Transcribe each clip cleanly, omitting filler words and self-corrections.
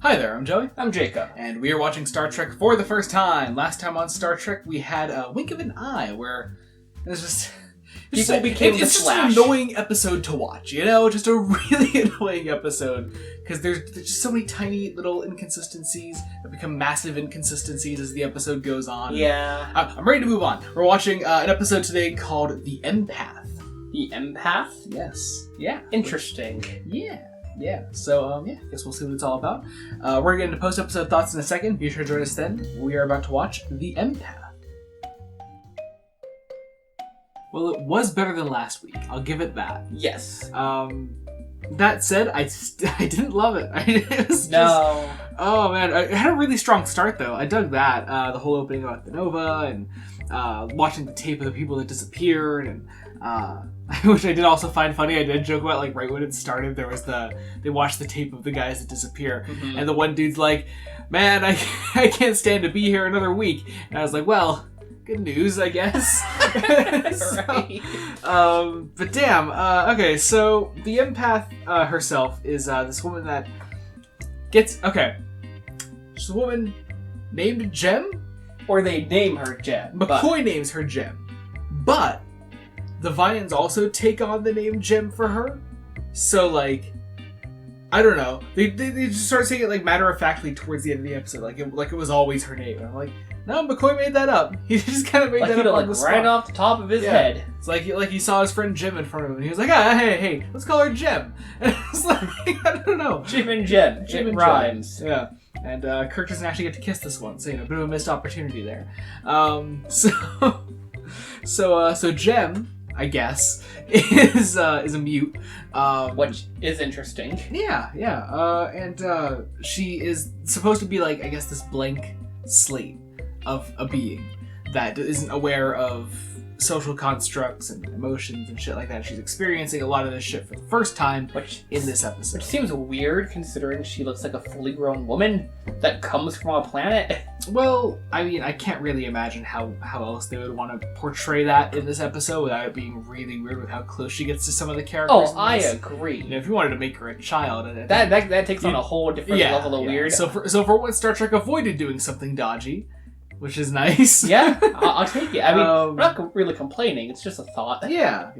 Hi there, I'm Joey. I'm Jacob. And we are watching Star Trek for the first time. Last time on Star Trek, we had a wink of an eye where there's just... People became the It's just Flash. an annoying episode to watch, you know? Just a really annoying episode. Because there's just so many tiny little inconsistencies that become massive inconsistencies as the episode goes on. Yeah. I'm ready to move on. We're watching an episode today called The Empath. The Empath? Yes. Yeah. Interesting. Yeah. So, I guess we'll see what it's all about. We're going to get into post-episode thoughts in a second. Be sure to join us then. We are about to watch The Empath. Well, it was better than last week. I'll give it that. Yes. That said, I didn't love it. It was No. Oh, man. It had a really strong start, though. I dug that. The whole opening about the Nova and watching the tape of the people that disappeared and... which I did also find funny. I did joke about, like, right when it started, there was they watched the tape of the guys that disappear, and the one dude's like, man, I can't stand to be here another week. And I was like, well, good news, I guess. Right. But damn, okay, so the empath herself is this woman that gets, okay, she's a woman named Jem. Or they name her Jem. McCoy names her Jem. But the Vians also take on the name Jem for her. So, like, I don't know. They just start saying it, like, matter-of-factly towards the end of the episode. Like it was always her name. And I'm like, no, McCoy made that up. He just kind of made that up on the spot. Right off the top of his head. It's like he saw his friend Jim in front of him, and he was like, hey, let's call her Jem. And it's like, I don't know. Jim and Jem. Jim and rhymes. Jem. Yeah. And Kirk doesn't actually get to kiss this one, so, you know, a bit of a missed opportunity there. So Jem, I guess, is a mute. Which is interesting. Yeah. And she is supposed to be, like, I guess, this blank slate of a being that isn't aware of social constructs and emotions and shit like that. She's experiencing a lot of this shit for the first time in this episode. Which seems weird considering she looks like a fully grown woman that comes from a planet. Well, I mean, I can't really imagine how else they would want to portray that in this episode without it being really weird with how close she gets to some of the characters. Oh, I agree. You know, if you wanted to make her a child... That takes on a whole different level of weird. So for once, Star Trek avoided doing something dodgy, which is nice. Yeah, I'll take it. I mean, we're not really complaining. It's just a thought. Yeah.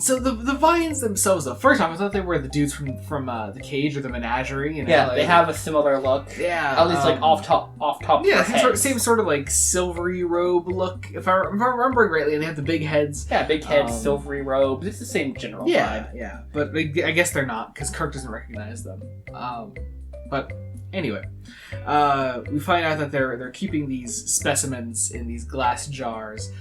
So the Vians themselves, though, first off, I thought they were the dudes from the Cage or the Menagerie. You know, yeah, like, they have a similar look. Yeah. At least, like, off top. Yeah, same sort of, like, silvery robe look, if I'm remembering rightly, and they have the big heads. Yeah, big heads, silvery robes. It's the same general vibe. Yeah, but I guess they're not, because Kirk doesn't recognize them. But anyway, we find out that they're keeping these specimens in these glass jars,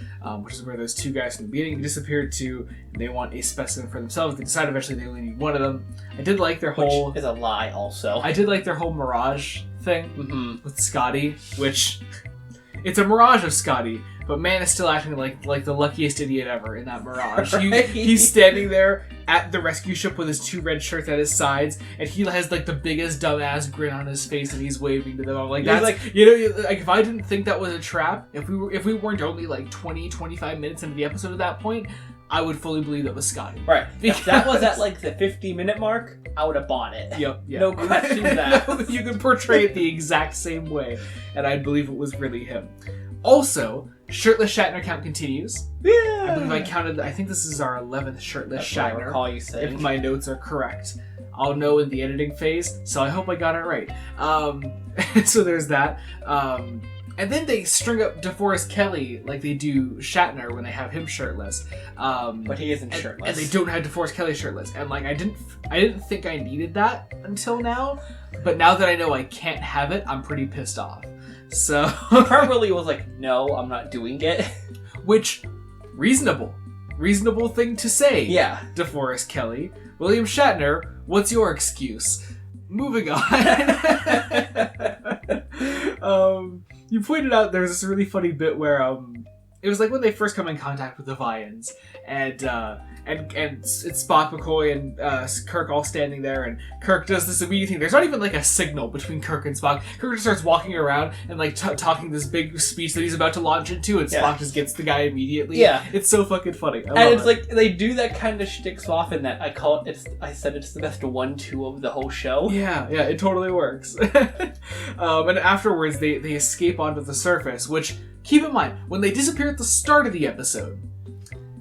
which is where those two guys from the beginning disappeared to, and they want a specimen for themselves. They decide eventually they only need one of them. I did like their whole... Which is a lie, also. I did like their whole Mirage thing with Scotty, which... It's a Mirage of Scotty, but man is still acting like the luckiest idiot ever in that Mirage. Right? He's standing there at the rescue ship with his two red shirts at his sides, and he has, like, the biggest dumbass grin on his face, and he's waving to them. I'm like, that's like, you know, like, if I didn't think that was a trap, if we weren't only like 20-25 minutes into the episode at that point, I would fully believe that was Scotty. Right. If that was at, like, the 50-minute mark, I would have bought it. Yep. No questions asked. No, you could portray it the exact same way, and I'd believe it was really him. Also, shirtless Shatner count continues. Yeah. I believe I counted, I think this is our 11th shirtless That's Shatner. what I recall you saying. If my notes are correct. I'll know in the editing phase, so I hope I got it right. So there's that. And then they string up DeForest Kelly like they do Shatner when they have him shirtless. But he isn't shirtless. And they don't have DeForest Kelly shirtless. And, like, I didn't think I needed that until now. But now that I know I can't have it, I'm pretty pissed off. So Probably was like, no, I'm not doing it. Which, reasonable thing to say. Yeah. DeForest Kelly. William Shatner, what's your excuse? Moving on. You pointed out there was this really funny bit where it was like when they first come in contact with the Vians, and and it's Spock, McCoy, and Kirk all standing there, and Kirk does this immediate thing. There's not even like a signal between Kirk and Spock. Kirk just starts walking around and like talking this big speech that he's about to launch into, and Spock just gets the guy immediately. Yeah, it's so fucking funny. And it's like they do that kind of shtick so often that I said it's the best 1-2 of the whole show. Yeah, it totally works. And afterwards, they escape onto the surface, which, keep in mind, when they disappear at the start of the episode,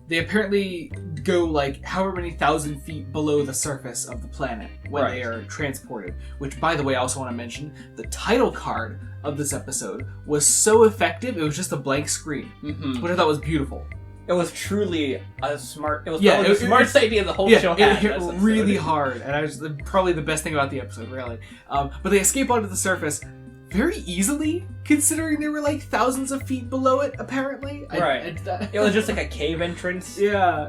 they apparently go like however many thousand feet below the surface of the planet when they are transported. Which, by the way, I also want to mention, the title card of this episode was so effective, it was just a blank screen, which I thought was beautiful. It was truly a smart... It was probably the smartest idea the whole show had. It hit really hard, and I was probably the best thing about the episode, really. But they escape onto the surface very easily, considering they were like thousands of feet below it, apparently. It was just like a cave entrance. Yeah.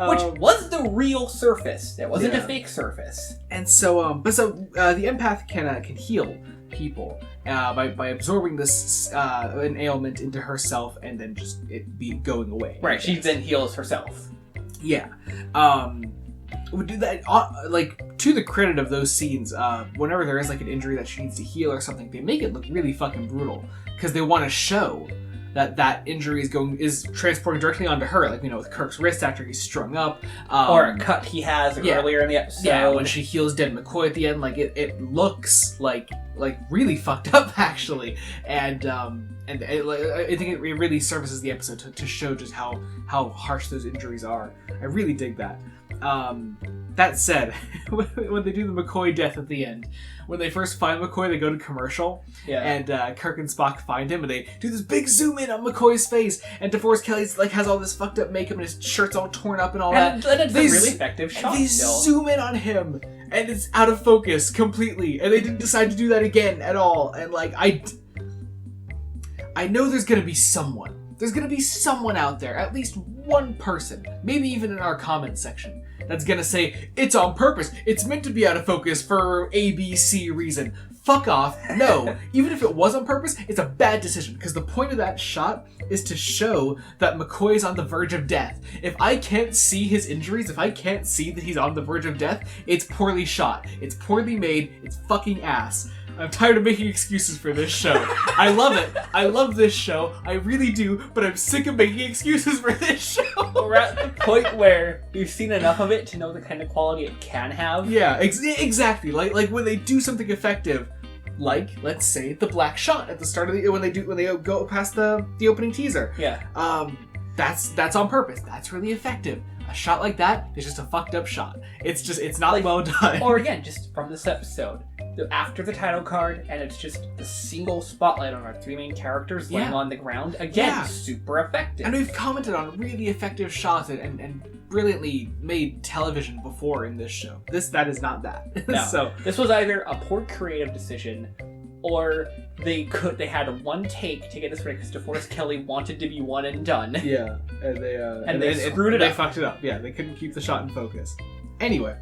Which was the real surface. It wasn't a fake surface. And so, the empath can heal people by absorbing this an ailment into herself and then just it be going away. Right, she then heals herself. Yeah. Would do that like to the credit of those scenes. Whenever there is like an injury that she needs to heal or something, they make it look really fucking brutal because they want to show that injury is transporting directly onto her, like with Kirk's wrist after he's strung up, or a cut he has earlier in the episode. Yeah, when she heals dead McCoy at the end, like it looks like really fucked up actually, and I think it really services the episode to show just how harsh those injuries are. I really dig that. That said, when they do the McCoy death at the end, when they first find McCoy, they go to commercial, and Kirk and Spock find him, and they do this big zoom in on McCoy's face, and DeForest Kelly's like has all this fucked up makeup, and his shirt's all torn up and all that. And it's a really effective shot. They zoom in on him, and it's out of focus completely, and they didn't decide to do that again at all. And like I know there's gonna be someone. There's gonna be someone out there, at least one person, maybe even in our comments section, that's gonna say, it's on purpose, it's meant to be out of focus for ABC reason. Fuck off. No. Even if it was on purpose, it's a bad decision, because the point of that shot is to show that McCoy is on the verge of death. If I can't see his injuries, if I can't see that he's on the verge of death, it's poorly shot. It's poorly made. It's fucking ass. I'm tired of making excuses for this show. I love it. I love this show. I really do, but I'm sick of making excuses for this show. We're at the point where you've seen enough of it to know the kind of quality it can have. Yeah, exactly. Like when they do something effective, like let's say the black shot at the start of when they go past the opening teaser. Yeah. That's on purpose. That's really effective. A shot like that is just a fucked up shot. It's not well done. Or again, just from this episode, after the title card, and it's just the single spotlight on our three main characters laying on the ground. Again, super effective. And we've commented on really effective shots and brilliantly made television before in this show. That is not that. No. So this was either a poor creative decision, or they had one take to get this right because DeForest Kelly wanted to be one and done. Yeah, and they screwed it up. They fucked it up. Yeah, they couldn't keep the shot in focus. Anyway,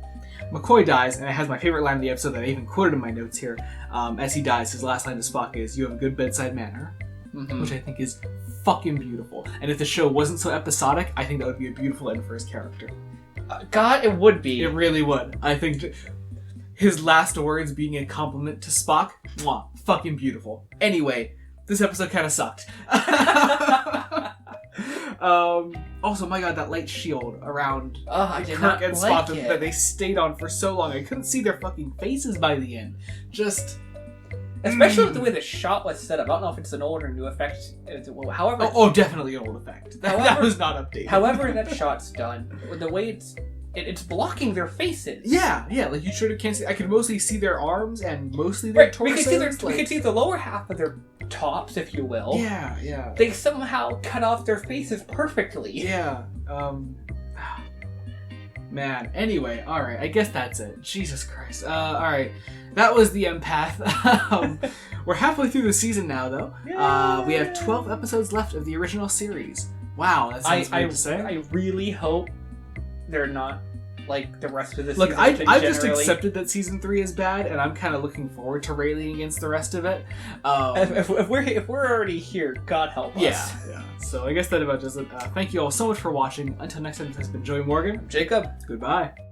McCoy dies, and it has my favorite line in the episode that I even quoted in my notes here. As he dies, his last line to Spock is, "You have a good bedside manner," which I think is fucking beautiful. And if the show wasn't so episodic, I think that would be a beautiful end for his character. God, it would be. It really would. I think his last words being a compliment to Spock, mwah, fucking beautiful. Anyway, this episode kind of sucked. Also, my god, that light shield around Kirk and Spock that they stayed on for so long. I couldn't see their fucking faces by the end. Just... Especially with the way the shot was set up. I don't know if it's an old or new effect. However... Oh, definitely an old effect. That was not updated. However that shot's done, the way it's blocking their faces. Yeah, like you sort of can't see. I could mostly see their arms and mostly their torsos. We could see the lower half of their tops, if you will. Yeah. They somehow cut off their faces perfectly. Yeah. Man. Anyway, all right. I guess that's it. Jesus Christ. All right. That was the Empath. We're halfway through the season now, though. We have 12 episodes left of the original series. Wow, that sounds weird to say. I really hope they're not like the rest of the Look, season. I just accepted that season 3 is bad, and I'm kind of looking forward to railing against the rest of it. If we're already here, God help us. Yeah. So I guess that about does it. Thank you all so much for watching. Until next time, this has been Joey Morgan. Jacob. Goodbye.